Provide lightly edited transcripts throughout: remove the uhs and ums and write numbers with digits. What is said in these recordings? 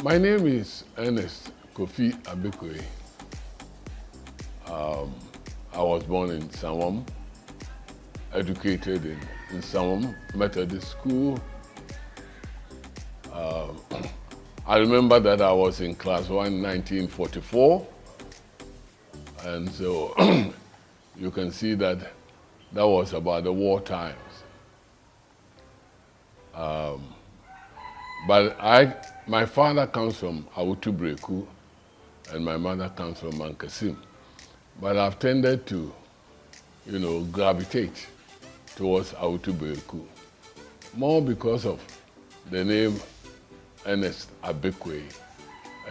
My name is Ernest Kofi Abekwe. I was born in Sawam, educated in Sawam Methodist School. I remember that I was in class 1 in 1944, and so you can see that that was about the war times. But my father comes from Awutu Breku, and my mother comes from Mankasim. But I've tended to, gravitate towards Awutu Breku, more because of the name Ernest Abekwe.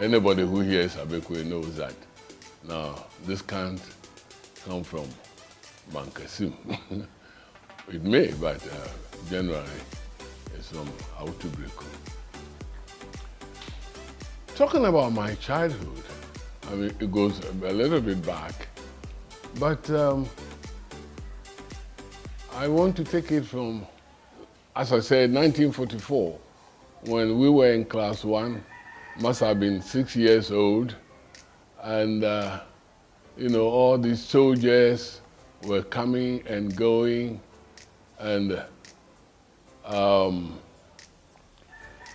Anybody who hears Abekwe knows that. Now, this can't come from Mankasim. It may, but generally, it's from Awutu Breku. Talking about my childhood, I mean, it goes a little bit back, but I want to take it from, as I said, 1944, when we were in class 1, must have been 6 years old, and all these soldiers were coming and going, and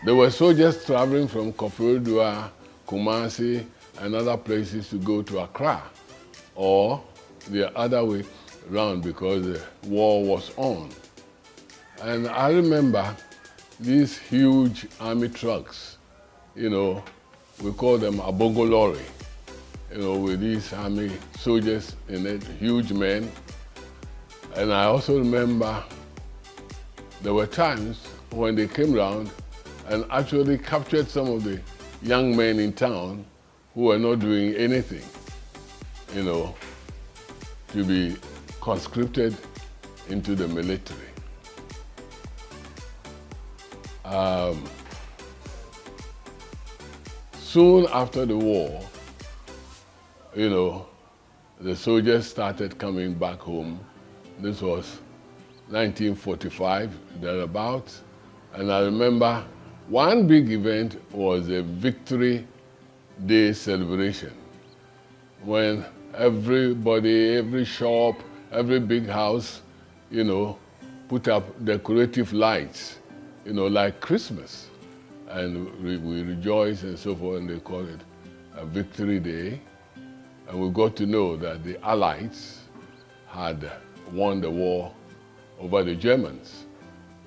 there were soldiers traveling from Koforidua, Kumasi, and other places to go to Accra, or the other way around because the war was on. And I remember these huge army trucks, we call them Abongo lorry, with these army soldiers in it, huge men. And I also remember there were times when they came around and actually captured some of the young men in town who were not doing anything, to be conscripted into the military. Soon after the war, the soldiers started coming back home. This was 1945, thereabouts. And I remember one big event was a Victory Day celebration, when everybody, every shop, every big house, put up decorative lights, like Christmas. And we rejoice and so forth, and they call it a Victory Day. And we got to know that the Allies had won the war over the Germans.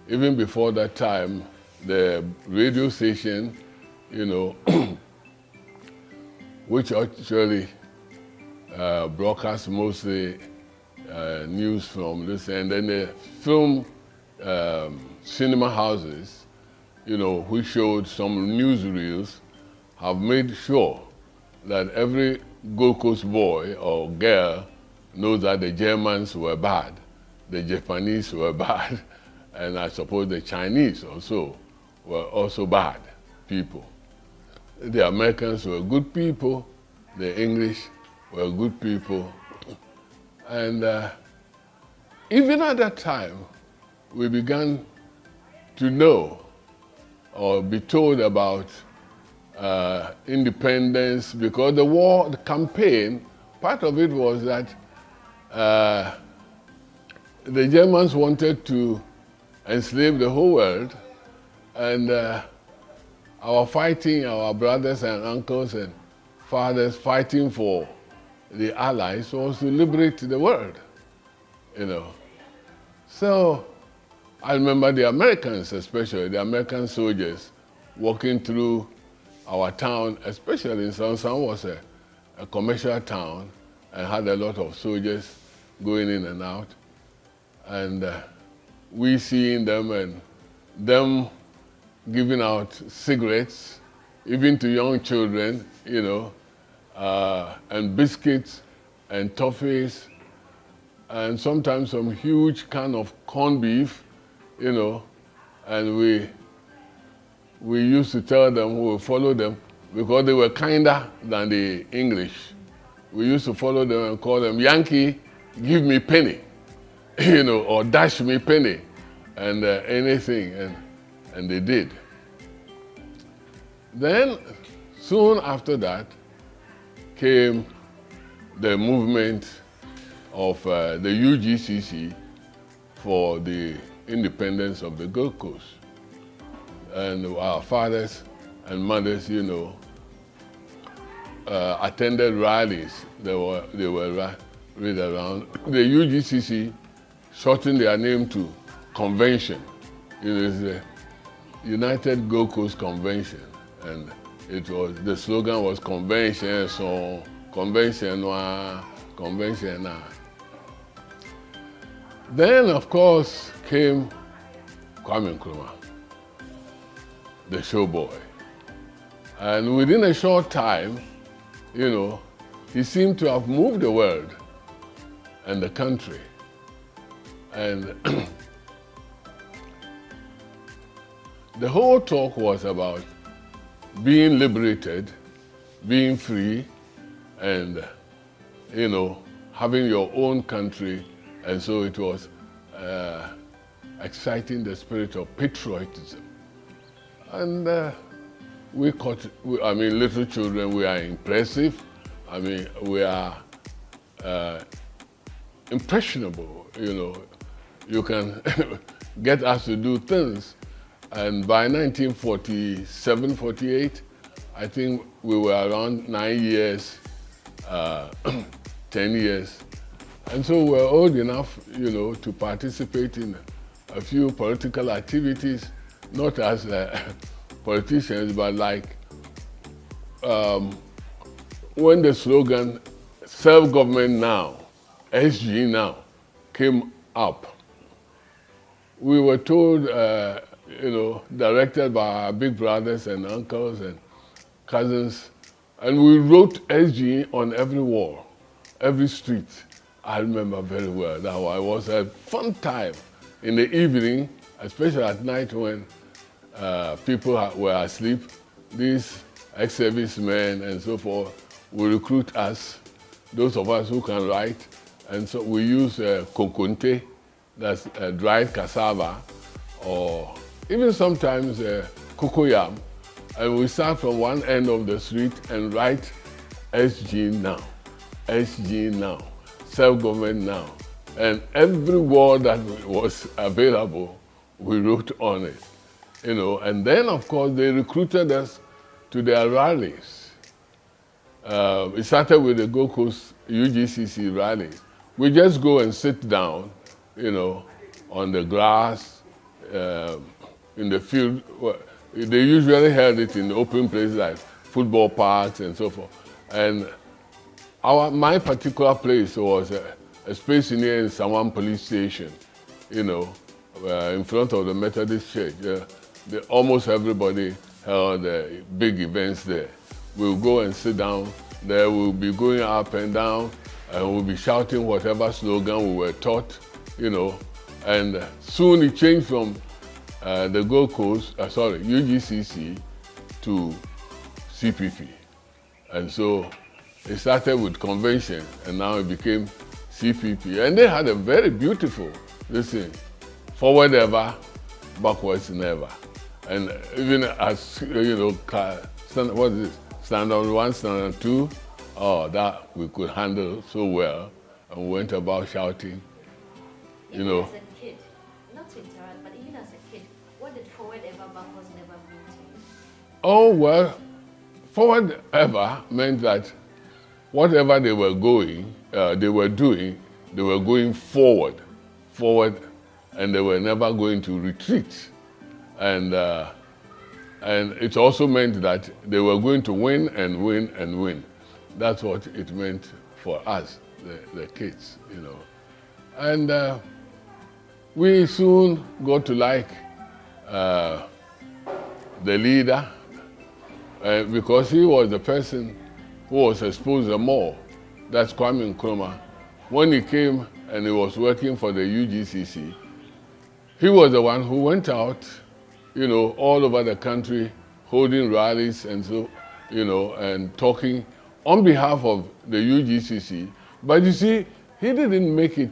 Even before that time, the radio station, which actually broadcast mostly news from this, and then the film cinema houses, which showed some newsreels, have made sure that every Gold Coast boy or girl knows that the Germans were bad, the Japanese were bad, and I suppose the Chinese also were also bad people. The Americans were good people, the English were good people. And even at that time, we began to know or be told about independence, because the war, the campaign, part of it was that the Germans wanted to enslave the whole world, and our brothers and uncles and fathers fighting for the Allies was to liberate the world, So I remember the Americans, especially the American soldiers, walking through our town, especially in Sansan was a commercial town and had a lot of soldiers going in and out. And we seeing them and them giving out cigarettes, even to young children, and biscuits and toffees, and sometimes some huge can of corned beef, and we used to tell them, we would follow them, because they were kinder than the English. We used to follow them and call them, Yankee, give me penny, or dash me penny, and anything, and they did. Then, soon after that, came the movement of the UGCC for the independence of the Gold Coast. And our fathers and mothers, attended rallies. They were read around. The UGCC shortened their name to Convention. It's the United Gold Coast Convention, and the slogan was Convention, so Convention, Convention. Then, of course, came Kwame Nkrumah, the showboy. And within a short time, he seemed to have moved the world and the country. And the whole talk was about being liberated, being free, and, having your own country. And so it was exciting the spirit of patriotism. And little children, we are impressive. We are impressionable, You can get us to do things. And by 1947, 48, I think we were around 9 years, 10 years. And so we're old enough, to participate in a few political activities, not as politicians, but like when the slogan, self-government now, SG now, came up, we were told, directed by our big brothers and uncles and cousins, and we wrote SG on every wall, every street. I remember very well that it was a fun time in the evening, especially at night when people were asleep. These ex-servicemen and so forth will recruit us, those of us who can write, and so we use kokonte, that's dried cassava, or even sometimes cocoyam, and we start from one end of the street and write SG now, SG now, self-government now. And every word that was available, we wrote on it. And then, of course, they recruited us to their rallies. It started with the Gold Coast UGCC rallies. We just go and sit down, on the grass, in the field. They usually held it in open places like football parks and so forth. And my particular place was a space near Sawan police station, in front of the Methodist church. Almost everybody held big events there. We'll go and sit down there. We'll be going up and down, and we'll be shouting whatever slogan we were taught, And soon it changed from the Gold Coast, UGCC to CPP. And so it started with convention, and now it became CPP. And they had a very beautiful, forward ever, backwards never. And even as, what is this? Standard 1, standard 2, that we could handle so well, and we went about shouting, Even as a kid, not to interrupt, but even as a kid, what did forward ever, backwards never mean to you? Oh, well, forward ever meant that whatever they were doing, they were going forward, and they were never going to retreat. And it also meant that they were going to win and win and win. That's what it meant for us, the kids, And we soon got to like the leader, because he was the person who was exposed the more. That's Kwame Nkrumah. When he came and he was working for the UGCC, he was the one who went out, all over the country, holding rallies and so, and talking on behalf of the UGCC. But you see, he didn't make it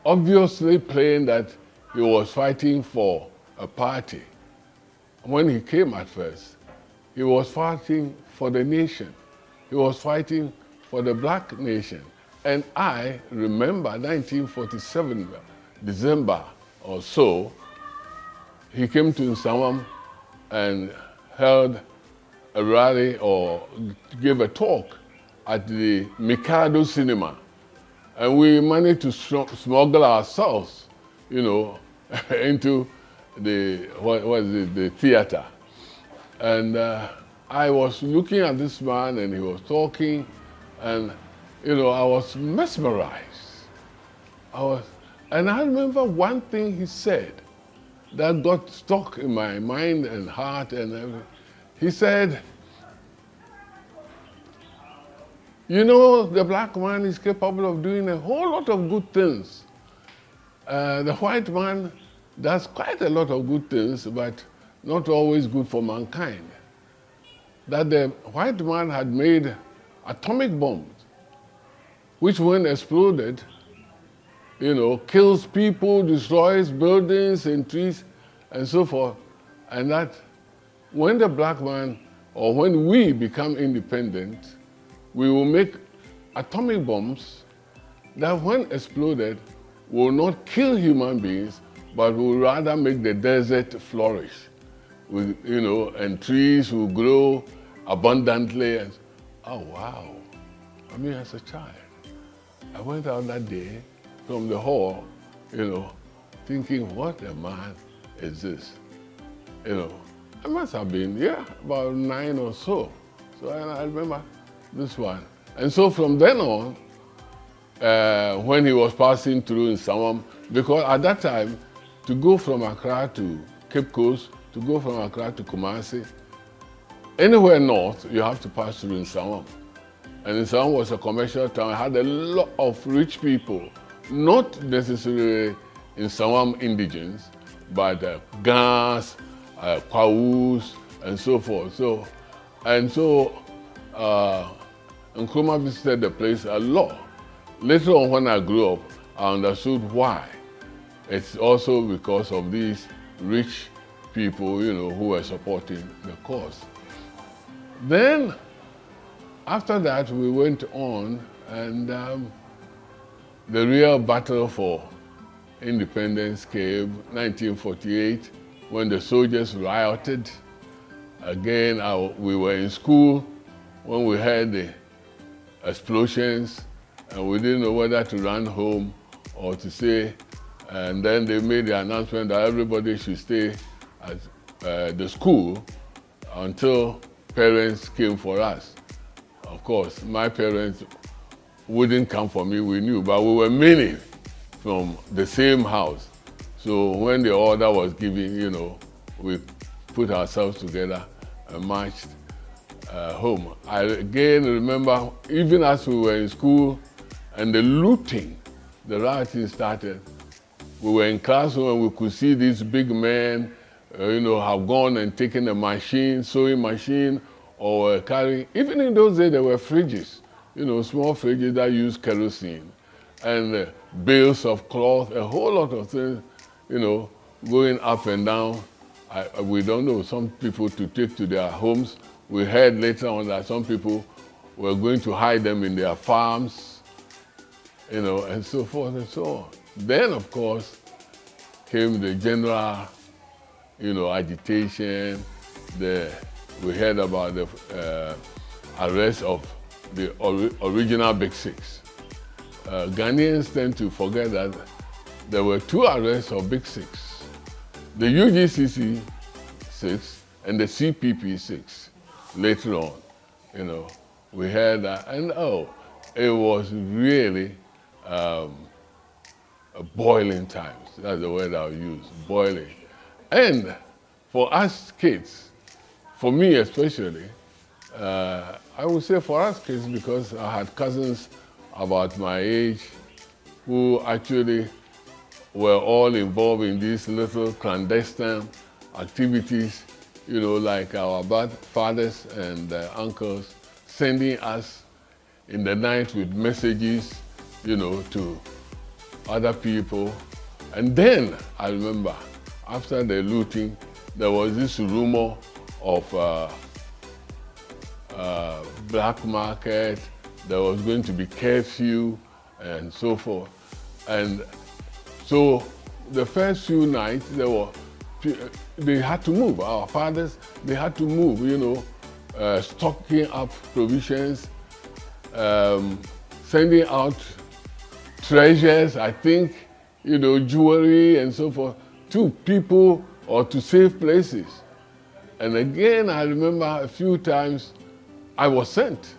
obviously plain that he was fighting for a party. When he came at first, he was fighting for the nation. He was fighting for the black nation. And I remember 1947, December or so, he came to Nsawam and held a rally or gave a talk at the Mikado Cinema. And we managed to smuggle ourselves, into the theater. And I was looking at this man and he was talking, and I was mesmerized. And I remember one thing he said that got stuck in my mind and heart and everything. He said, the black man is capable of doing a whole lot of good things. The white man does quite a lot of good things, but not always good for mankind. That the white man had made atomic bombs, which when exploded, kills people, destroys buildings and trees and so forth. And that when the black man, or when we become independent, we will make atomic bombs that when exploded will not kill human beings, but will rather make the desert flourish. And trees will grow abundantly. And, oh, wow. I mean, as a child, I went out that day from the hall, thinking, what a man is this? I must have been, about 9 or so. So I remember this one. And so from then on, when he was passing through in Nsawam, because at that time, to go from Accra to Cape Coast, to go from Accra to Kumasi, anywhere north, you have to pass through Nsawam. And Nsawam was a commercial town. It had a lot of rich people, not necessarily Nsawam indigents, but Gans, Kwawus, and so forth. So Nkrumah visited the place a lot. Later on, when I grew up, I understood why. It's also because of these rich people, who were supporting the cause. Then, after that, we went on, and the real battle for independence came 1948, when the soldiers rioted. Again, we were in school when we heard the explosions, and we didn't know whether to run home or to stay. And then they made the announcement that everybody should stay at the school until parents came for us. Of course, my parents wouldn't come for me, we knew, but we were many from the same house. So when the order was given, we put ourselves together and marched home. I again remember, even as we were in school and the looting, the rioting started, we were in classroom and we could see these big men, have gone and taken a machine, sewing machine, or carrying, even in those days there were fridges, small fridges that used kerosene, and bales of cloth, a whole lot of things, going up and down. We don't know, some people to take to their homes. We heard later on that some people were going to hide them in their farms, and so forth and so on. Then, of course, came the general, agitation. We heard about the arrest of the original Big Six. Ghanaians tend to forget that there were 2 arrests of Big Six. The UGCC 6 and the CPP 6. Later on, we heard that, and it was really boiling times. That's the word I'll use, boiling. And for us kids, for me especially, I would say for us kids, because I had cousins about my age who actually were all involved in these little clandestine activities, like our fathers and uncles sending us in the night with messages, to other people. And then I remember, after the looting, there was this rumor of black market, there was going to be curfew and so forth. And so the first few nights, they had to move. Our fathers, they had to move, stocking up provisions, sending out treasures, I think, jewelry and so forth, to people or to safe places. And again, I remember a few times I was sent,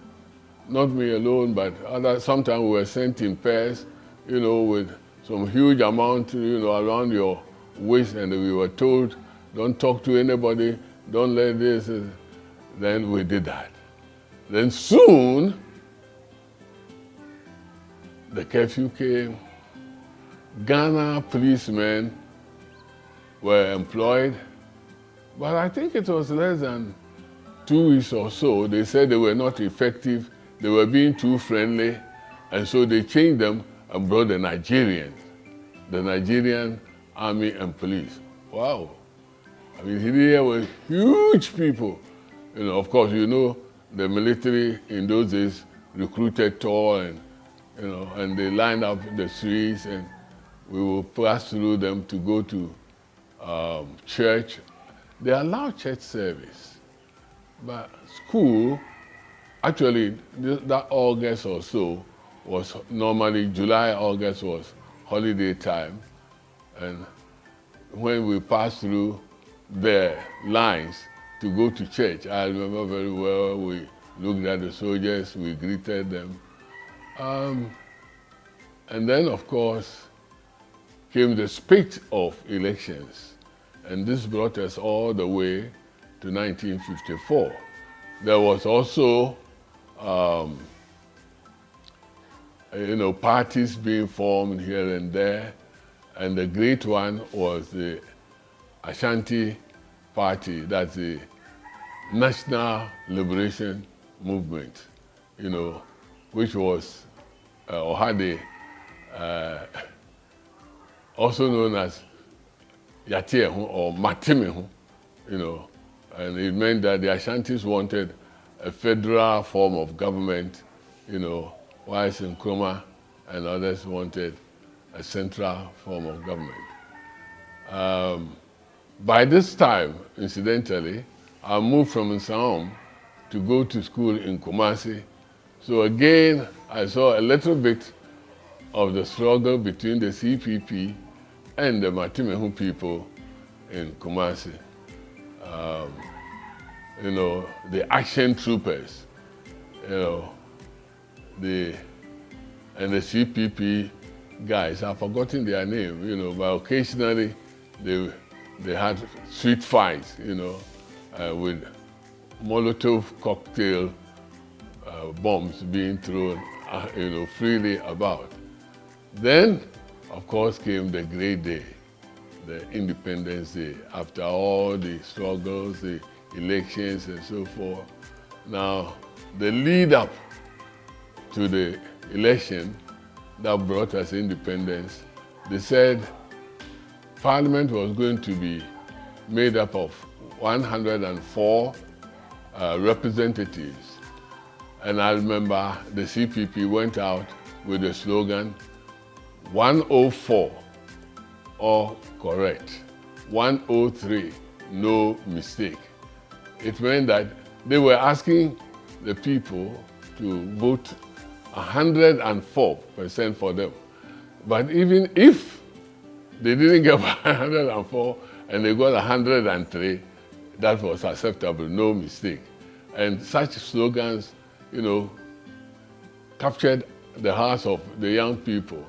not me alone, but sometimes we were sent in pairs, with some huge amount, around your waist, and we were told, don't talk to anybody, don't let this. Then we did that. Then soon, the curfew came. Ghana policemen were employed, but I think it was less than 2 weeks or so. They said they were not effective, they were being too friendly, and so they changed them and brought the Nigerian army and police. Wow. I mean, here were huge people. Of course, the military in those days recruited tall and they lined up the streets, and we would pass through them to go to church. They allowed church service, but school, actually, that August or so was normally July, August was holiday time, and when we passed through the lines to go to church, I remember very well, we looked at the soldiers, we greeted them. And then, of course, came the spate of elections. And this brought us all the way to 1954. There was also, parties being formed here and there. And the great one was the Ashanti Party, that's the National Liberation Movement, which was, or had also known as Yatehu or Matimehu, and it meant that the Ashantis wanted a federal form of government, while Nkrumah and others wanted a central form of government. By this time, incidentally, I moved from Nsaom to go to school in Kumasi. So again, I saw a little bit of the struggle between the CPP and the Matimehu people in Kumasi. The action troopers, and the CPP guys, I've forgotten their name, but occasionally they had street fights, with Molotov cocktail bombs being thrown, freely about. Then, of course, came the great day, the Independence Day, after all the struggles, the elections and so forth. Now, the lead up to the election that brought us independence, they said Parliament was going to be made up of 104 representatives. And I remember the CPP went out with the slogan, 104, all correct. 103, no mistake. It meant that they were asking the people to vote 104% for them. But even if they didn't get 104 and they got 103, that was acceptable, no mistake. And such slogans, captured the hearts of the young people,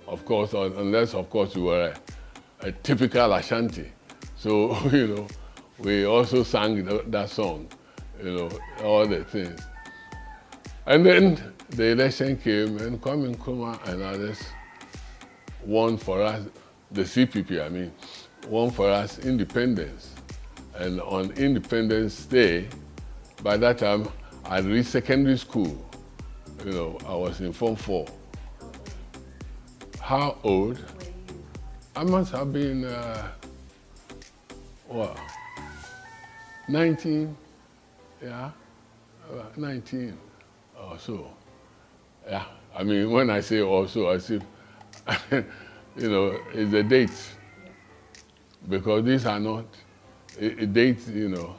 of course, unless, of course, you were a typical Ashanti. So, we also sang that song, all the things. And then the election came, and Kwame Nkrumah and others won for us, the CPP, won for us independence. And on Independence Day, by that time, I'd reached secondary school. I was in Form 4. How old? I must have been, 19, yeah. about 19 or so. Yeah, I mean, when I say also, I say, you know, it's the dates. Because these are not dates, you know.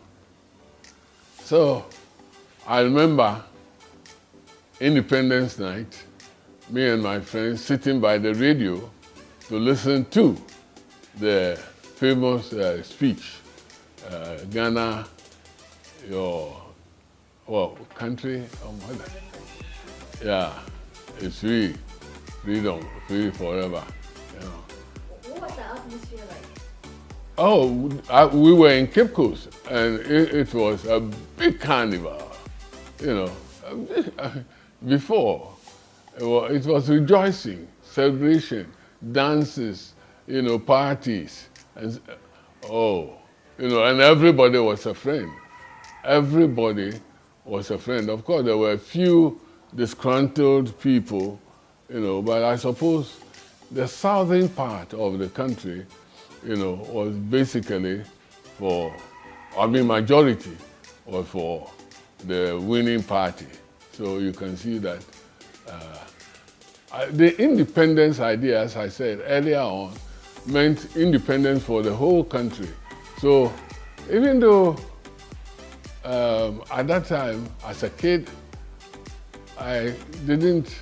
So I remember Independence Night, me and my friends sitting by the radio to listen to the famous speech, Ghana, your country, yeah, it's free, freedom, free forever. You know. What was the atmosphere like? Oh, we were in Cape Coast, and it was a big carnival, you know. Before, it was rejoicing, celebration, dances, you know, parties, and and everybody was a friend. Everybody was a friend. Of course, there were a few disgruntled people, you know, but I suppose the southern part of the country, you know, was basically majority was for the winning party. So you can see that the independence idea, as I said earlier on, meant independence for the whole country. So even though at that time, as a kid, I didn't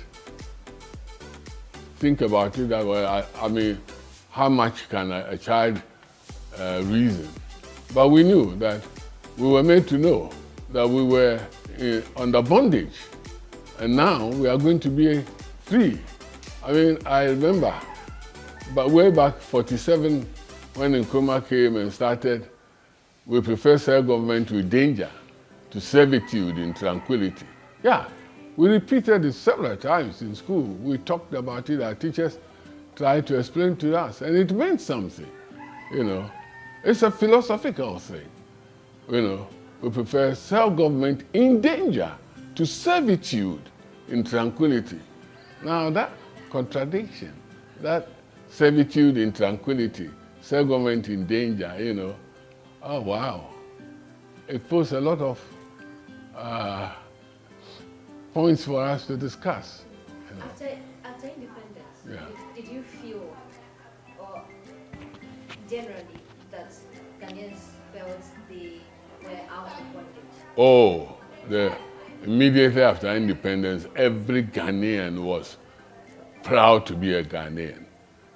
think about it that way. I mean, how much can a child reason? But we knew that we were made to know that we were under bondage, and now we are going to be free. I mean, I remember, but way back 47, when Nkrumah came and started, we prefer self-government to danger, to servitude in tranquility. Yeah, we repeated it several times in school. We talked about it, our teachers tried to explain to us, and it meant something, you know. It's a philosophical thing, you know. We prefer self-government in danger to servitude in tranquility. Now that contradiction, that servitude in tranquility, self-government in danger, you know, oh wow. It puts a lot of points for us to discuss. You know. After independence, Yeah. did you feel, or generally, that Ghanaians felt they were out of bondage? Oh, immediately after independence, every Ghanaian was proud to be a Ghanaian.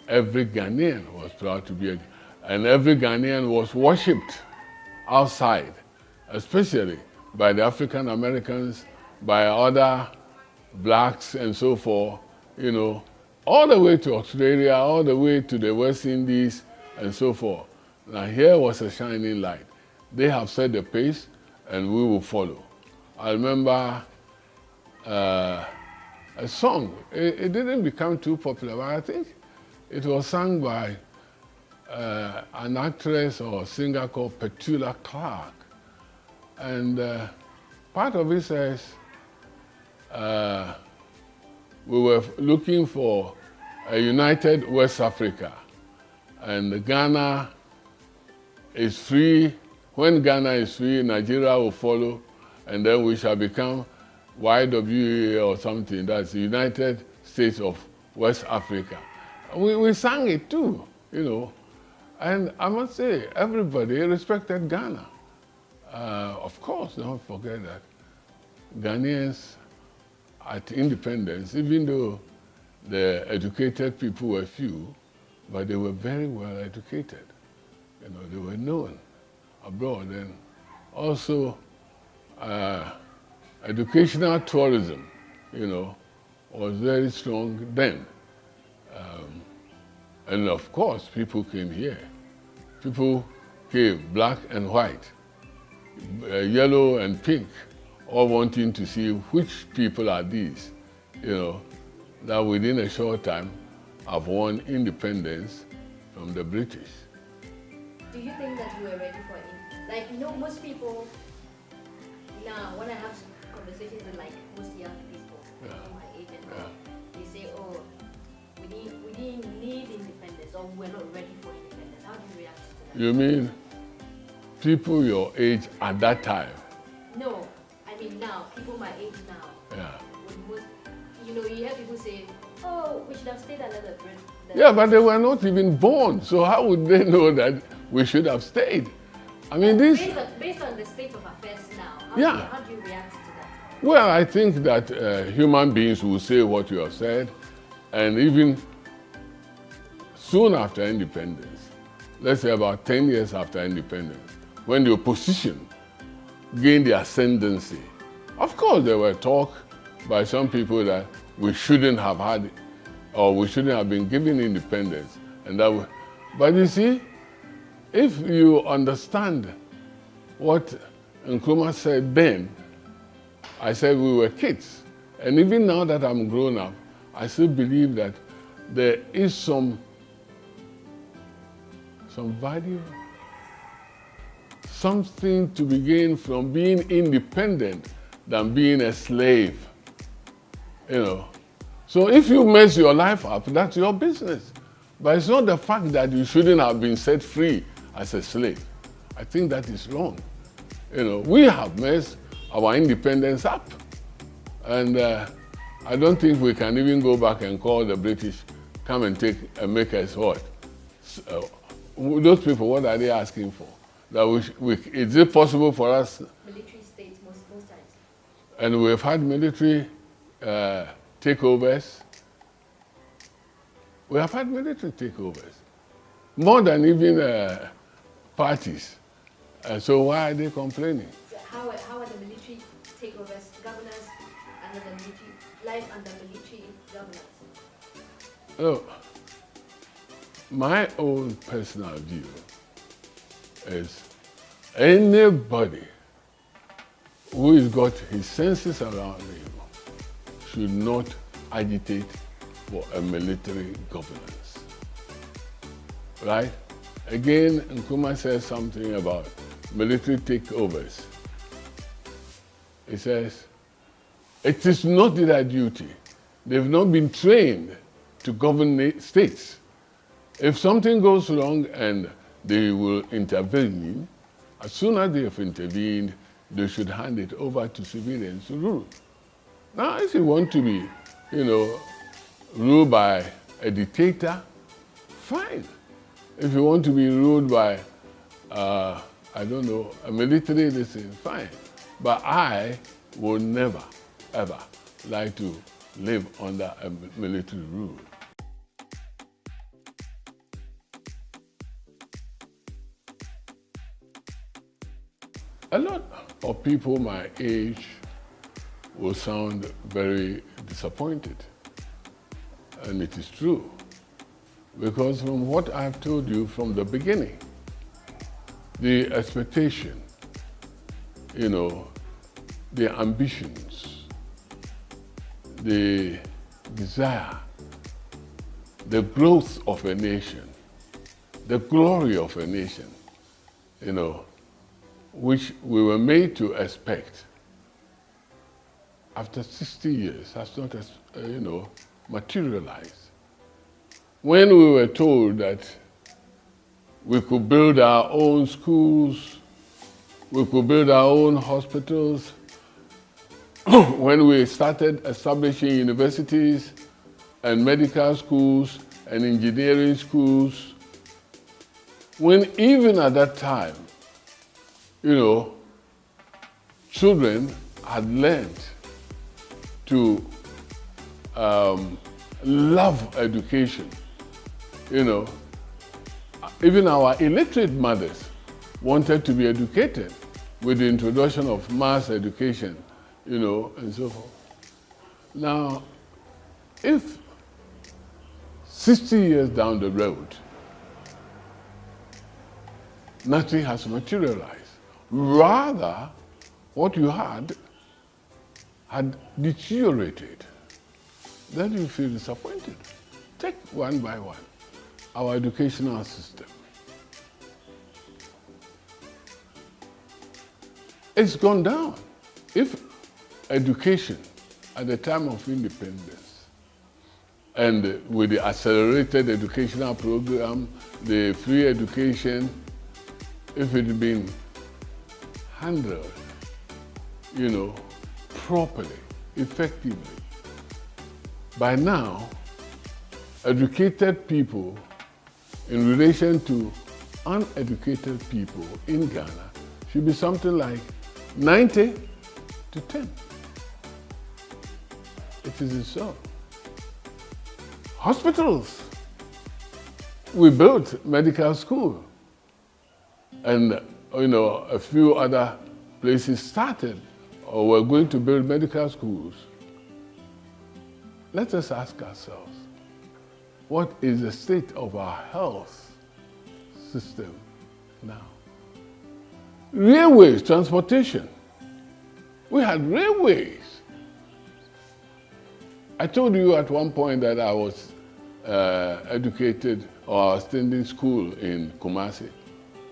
Every Ghanaian was proud to be and every Ghanaian was worshipped outside, especially by the African Americans, by other blacks and so forth, you know, all the way to Australia, all the way to the West Indies and so forth. Now here was a shining light. They have set the pace and we will follow. I remember a song, it didn't become too popular, but I think it was sung by an actress or singer called Petula Clark. And part of it says, we were looking for a united West Africa, and Ghana is free. When Ghana is free, Nigeria will follow, and then we shall become YWA or something. That's the United States of West Africa. We sang it too, you know. And I must say, everybody respected Ghana. Of course, don't forget that Ghanaians at independence, even though the educated people were few, but they were very well educated. You know, they were known abroad. And also, educational tourism, you know, was very strong then. And of course, people came here. People came, black and white, yellow and pink, all wanting to see which people are these, you know, that within a short time have won independence from the British. Do you think that you were ready for it? Like, you know, most people, now, when I have conversations with like most young people, my age and all, they say, oh, we didn't need independence, or we're not ready for independence. How do you react to that? You mean people your age at that time? No, I mean now. now, people my age now, Yeah. you hear people say, oh, we should have stayed another bit. Yeah, but they were not even born, so how would they know that we should have stayed? I mean, this... Based on the state of affairs now, how do you react to that? Well, I think that human beings will say what you have said, and even soon after independence, let's say about 10 years after independence, when the opposition gained the ascendancy, of course there were talk by some people that we shouldn't have had or we shouldn't have been given independence. But you see, if you understand what Nkrumah said then, I said we were kids. And even now that I'm grown up, I still believe that there is some value, something to be gained from being independent than being a slave, So if you mess your life up, that's your business. But it's not the fact that you shouldn't have been set free as a slave. I think that is wrong. We have messed our independence up. And I don't think we can even go back and call the British, come and make us what? Those people, what are they asking for? Is it possible for us? Military states most times. And we've had military takeovers. We have had military takeovers. More than even parties. So why are they complaining? So how are the military takeovers, governance under the military, life under military governance? Oh, my own personal view is anybody who has got his senses around him should not agitate for a military governance. Right? Again, Nkrumah says something about military takeovers. He says, it is not their duty. They've not been trained to govern states. If something goes wrong and they will intervene, as soon as they have intervened, they should hand it over to civilians to rule. Now, if you want to be, ruled by a dictator, fine. If you want to be ruled by, a military, this is fine. But I will never, ever like to live under a military rule. A lot of people my age will sound very disappointed. And it is true. Because from what I've told you from the beginning, the expectation, the ambitions, the desire, the growth of a nation, the glory of a nation, which we were made to expect after 60 years has not, materialized. When we were told that we could build our own schools, we could build our own hospitals, when we started establishing universities and medical schools and engineering schools, when even at that time, children had learned to love education. Even our illiterate mothers wanted to be educated with the introduction of mass education, and so forth. Now, if 60 years down the road, nothing has materialized, rather, what you had deteriorated, then you feel disappointed. Take one by one our educational system. It's gone down. If education at the time of independence and with the accelerated educational program, the free education, if it had been handled, properly, effectively, by now, educated people in relation to uneducated people in Ghana should be something like 90 to 10. It isn't so. Hospitals. We built medical school, and a few other places started or were going to build medical schools. Let us ask ourselves, what is the state of our health system now? Railways, transportation. We had railways. I told you at one point that I was educated or attending school in Kumasi.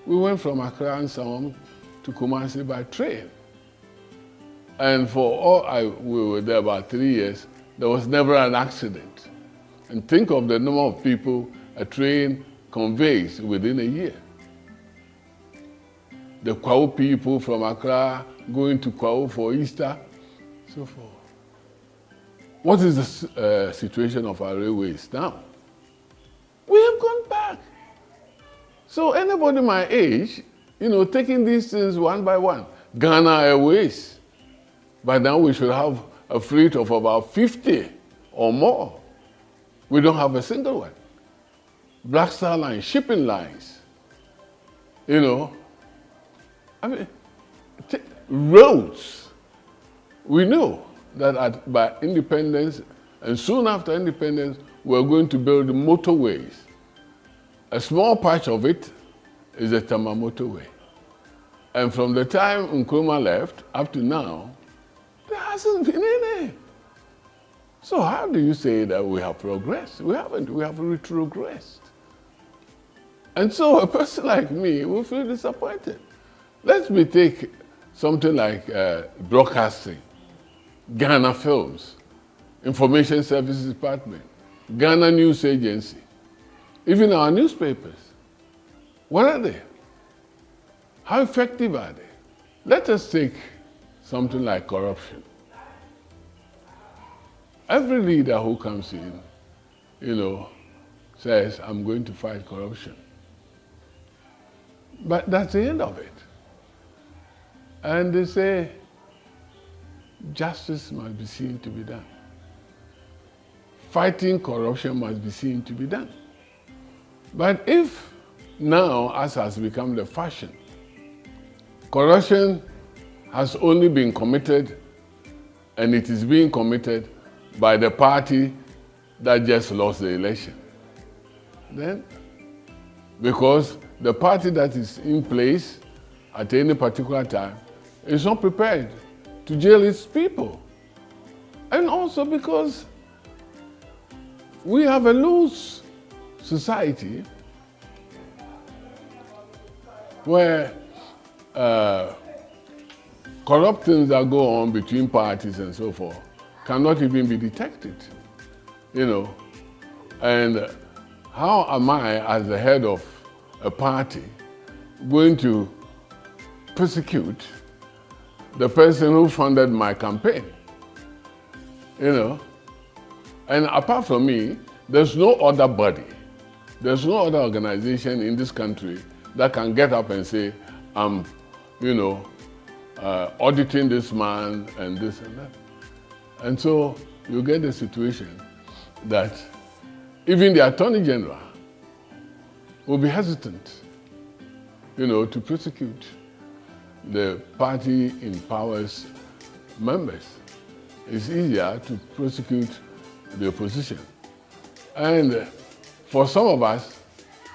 We went from Accra and Samam to Kumasi by train. And we were there about 3 years, there was never an accident. And think of the number of people a train conveys within a year. The Kwao people from Accra going to Kwao for Easter, so forth. What is the situation of our railways now? We have gone back. So anybody my age, taking these things one by one, Ghana Airways, by now we should have a fleet of about 50 or more. We don't have a single one. Black Star Line, shipping lines, roads. We know that by independence and soon after independence, we're going to build motorways. A small patch of it is the Tama motorway. And from the time Nkrumah left up to now, there hasn't been any. So how do you say that we have progressed? We haven't. We have retrogressed. And so a person like me will feel disappointed. Let me take something like broadcasting, Ghana Films, Information Services Department, Ghana News Agency, even our newspapers. What are they? How effective are they? Let us take something like corruption. Every leader who comes in, says, I'm going to fight corruption. But that's the end of it. And they say, justice must be seen to be done. Fighting corruption must be seen to be done. But if now, as has become the fashion, corruption has only been committed, and it is being committed by the party that just lost the election, then, because the party that is in place at any particular time is not prepared to jail its people. And also because we have a loose society where corrupt things that go on between parties and so forth cannot even be detected, And how am I, as the head of a party, going to persecute the person who funded my campaign? And apart from me, there's no other body, there's no other organization in this country that can get up and say, I'm, auditing this man and this and that. And so you get the situation that even the Attorney General will be hesitant, to prosecute the party in power's members. It's easier to prosecute the opposition. And for some of us,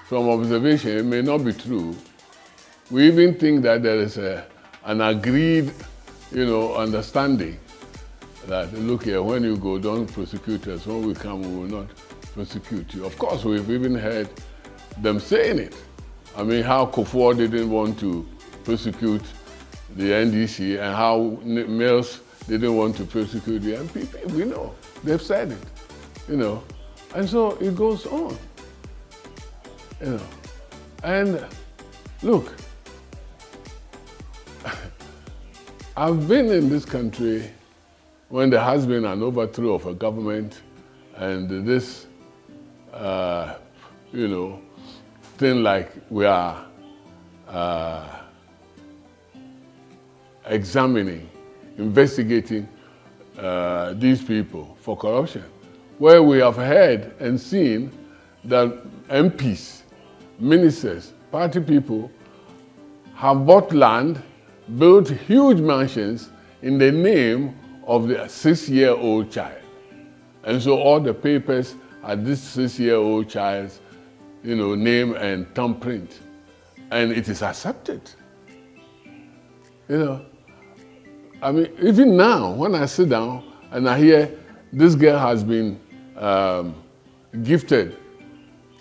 from observation, it may not be true. We even think that there is an agreed, understanding that, look here, when you go, don't prosecute us. When we come, we will not prosecute you. Of course, we've even heard them saying it. I mean, how Kufuor didn't want to prosecute the NDC and how Mills didn't want to prosecute the MPP. We know. They've said it, And so it goes on, And look, I've been in this country when there has been an overthrow of a government and this, thing like we are examining, investigating these people for corruption, where we have heard and seen that MPs, ministers, party people have bought land, built huge mansions in the name of the 6-year-old child. And so all the papers are this 6-year-old child's name and thumbprint. And it is accepted. I mean, even now, when I sit down and I hear this girl has been gifted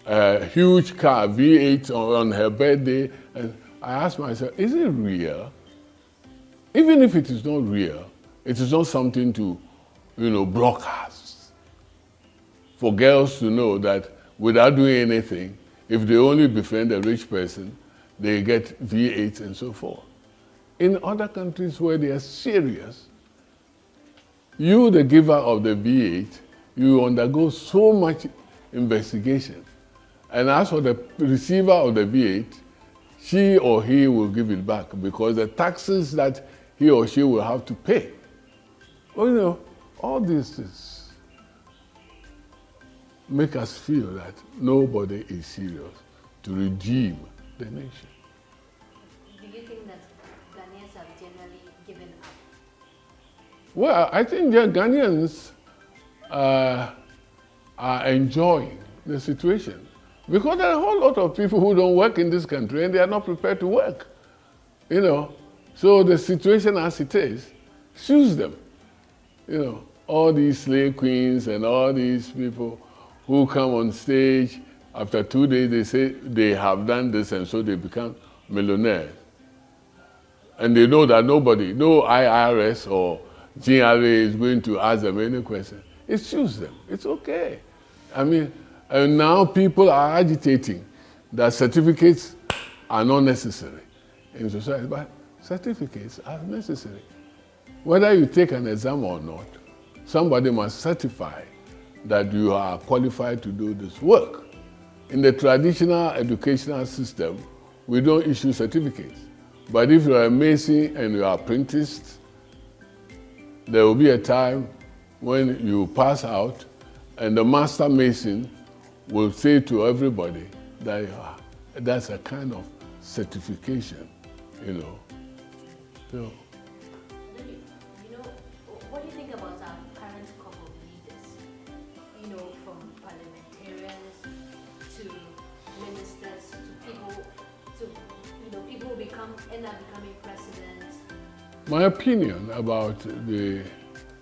a huge car, V8, on her birthday, and I ask myself, is it real? Even if it is not real, it is not something to, broadcast. For girls to know that without doing anything, if they only befriend a rich person, they get V8 and so forth. In other countries where they are serious, you, the giver of the V8, you undergo so much investigation. And as for the receiver of the V8, she or he will give it back because the taxes that he or she will have to pay. Well, all these things make us feel that nobody is serious to redeem the nation. Do you think that Ghanaians have generally given up? Well, I think Ghanaians are enjoying the situation because there are a whole lot of people who don't work in this country and they are not prepared to work. So the situation as it is suits them. All these slave queens and all these people who come on stage, after 2 days they say they have done this and so they become millionaires. And they know that nobody, no IRS or GRA is going to ask them any question. It suits them. It's okay. I mean, and now people are agitating that certificates are not necessary in society, but certificates are necessary. Whether you take an exam or not, somebody must certify that you are qualified to do this work. In the traditional educational system, we don't issue certificates. But if you are a mason and you are apprenticed, there will be a time when you pass out and the master mason will say to everybody that that's a kind of certification, So, what do you think about our current crop of leaders? From parliamentarians to ministers to people who end up becoming presidents. my opinion about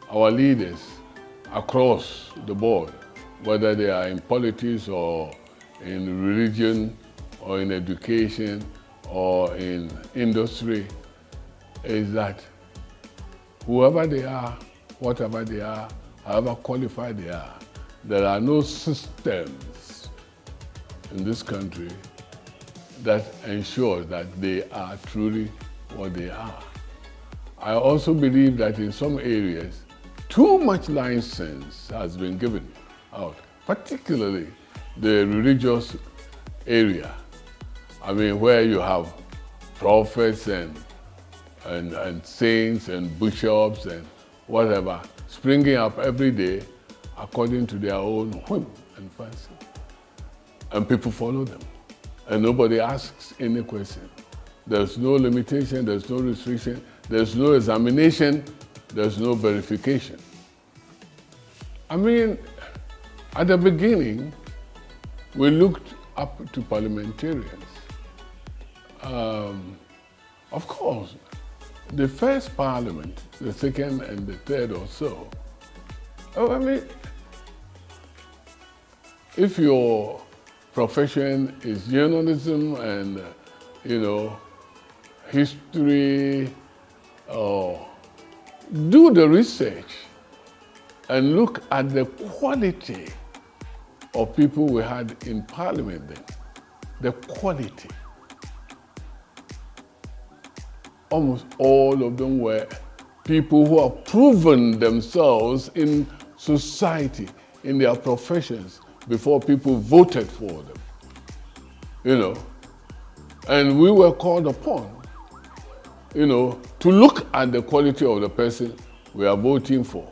our leaders across the board, whether they are in politics or in religion or in education or in industry, is that whoever they are, whatever they are, however qualified they are, there are no systems in this country that ensure that they are truly what they are. I also believe that in some areas, too much license has been given out, particularly the religious area. I mean, where you have prophets and saints and bishops and whatever springing up every day according to their own whim and fancy. And people follow them. And nobody asks any question. There's no limitation, there's no restriction, there's no examination, there's no verification. I mean, at the beginning, we looked up to parliamentarians. Of course, the first parliament, the second and the third or so, I mean, if your profession is journalism and, history, do the research and look at the quality of people we had in parliament then. The quality. Almost all of them were people who have proven themselves in society, in their professions, before people voted for them. You know, and we were called upon, you know, to look at the quality of the person we are voting for.